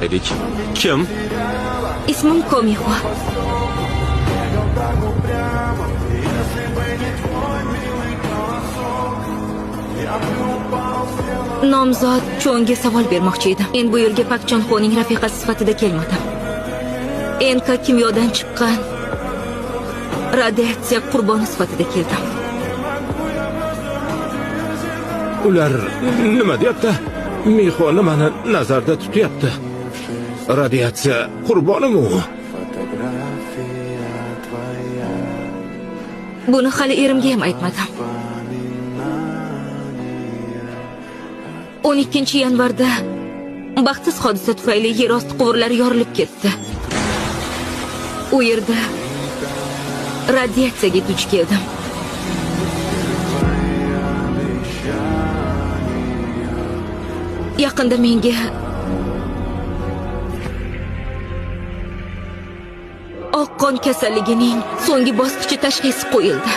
edik. Kim? Ismim Komihua. Nomzod Cho'nga savol bermoqchi edim. Men bu yerga Pak Chonxoning rafiqasi sifatida kelmadim. Enka kimyodan chiqqan radiatsiya qurboni sifatida keldim. Ular nima deyapti? Mixo nimani nazarda tutyapti? Radiatsiya qurbonimi u? Buni hali erimga ham aytmadim. 12-yanvarda baxtsiz hodisa tufayli yer osti quvurlari yorilib ketdi. U yerda radiatsiyaga duch keldim. Yaqinda menga oq qon kasalligining so'nggi bosqichi tashxisi qo'yildi.